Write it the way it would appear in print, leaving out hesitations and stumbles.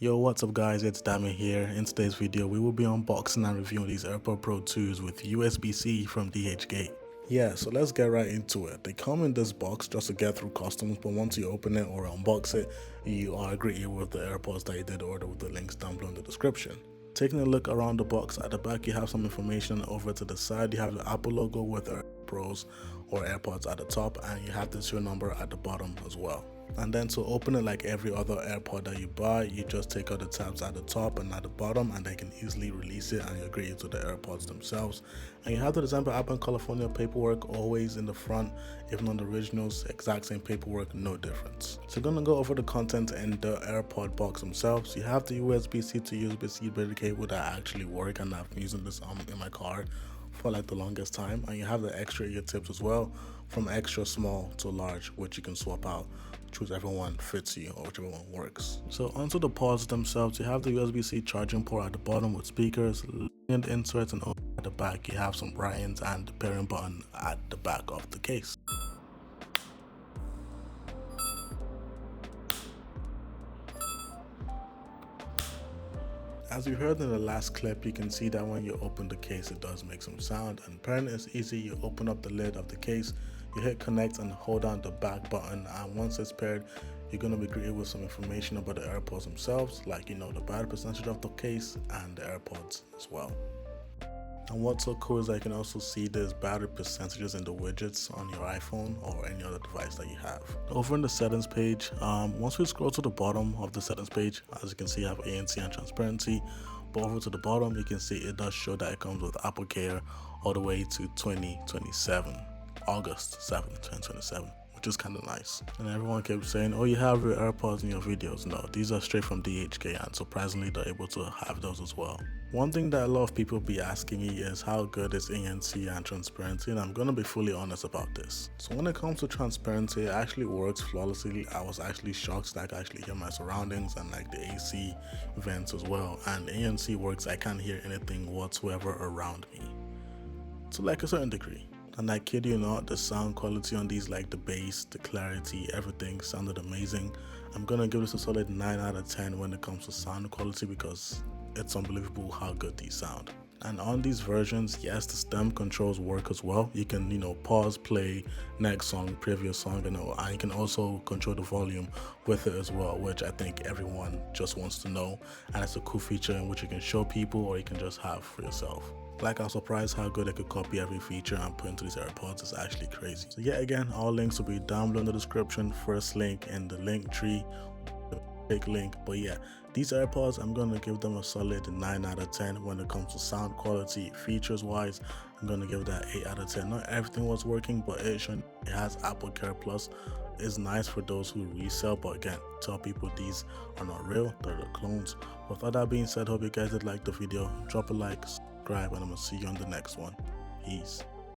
Yo, what's up guys, it's Dami here. In today's video, we will be unboxing and reviewing these AirPods Pro 2s with USB-C from DhGate. Yeah, so let's get right into it. They come in this box just to get through customs, but once you open it or unbox it, you are greeted with the AirPods that you did order with the links down below in the description. Taking a look around the box, at the back you have some information. Over to the side you have the Apple logo with AirPods Pros or AirPods at the top, and you have the serial number at the bottom as well. And then to open it like every other AirPod that you buy, you just take out the tabs at the top and at the bottom, and they can easily release it and you agree to the AirPods themselves. And you have the December App in California paperwork always in the front, even on the originals, exact same paperwork, no difference. So I'm gonna go over the content in the AirPod box themselves. You have the USB-C to USB-C Brady cable that actually work, and I've been using this in my car for like the longest time. And you have the extra ear tips as well, from extra small to large, which you can swap out, choose whichever one fits you or whichever one works. So onto the pods themselves, you have the USB-C charging port at the bottom with speakers, and inserts, and at the back you have some writings and the pairing button at the back of the case. As you heard in the last clip, you can see that when you open the case it does make some sound, and pairing is easy. You open up the lid of the case, you hit connect and hold down the back button, and once it's paired you're going to be greeted with some information about the AirPods themselves, like the battery percentage of the case and the AirPods as well. And what's so cool is I can also see there's battery percentages in the widgets on your iPhone or any other device that you have. Over in the settings page, once we scroll to the bottom of the settings page, as you can see, I have ANC and transparency. But over to the bottom, you can see it does show that it comes with Apple Care all the way to 2027, August 7th, 2027. Which is kind of nice. And everyone kept saying, oh, you have your AirPods in your videos. No, these are straight from DhGate, and surprisingly they're able to have those as well. One thing that a lot of people be asking me is how good is ANC and transparency, and I'm gonna be fully honest about this. So when it comes to transparency, it actually works flawlessly. I was actually shocked that I could actually hear my surroundings and like the AC vents as well. And ANC works, I can't hear anything whatsoever around me, to like a certain degree. And I kid you not, the sound quality on these, like the bass, the clarity, everything sounded amazing. I'm gonna give this a solid 9 out of 10 when it comes to sound quality, because it's unbelievable how good these sound. And on these versions, yes, the stem controls work as well. You can, pause, play, next song, previous song, and you can also control the volume with it as well, which I think everyone just wants to know. And it's a cool feature in which you can show people or you can just have for yourself. Like, I'm surprised how good I could copy every feature and put into these AirPods. It's actually crazy. So yeah, again, all links will be down below in the description. First link in the link tree, big link. But yeah, these AirPods, I'm gonna give them a solid 9 out of 10 when it comes to sound quality. Features wise, I'm gonna give that 8 out of 10. Not everything was working, but it has Apple Care Plus. It's nice for those who resell, but again, tell people these are not real, they're the clones. With all that being said, hope you guys did like the video. Drop a like, subscribe, and I'm gonna see you on the next one. Peace.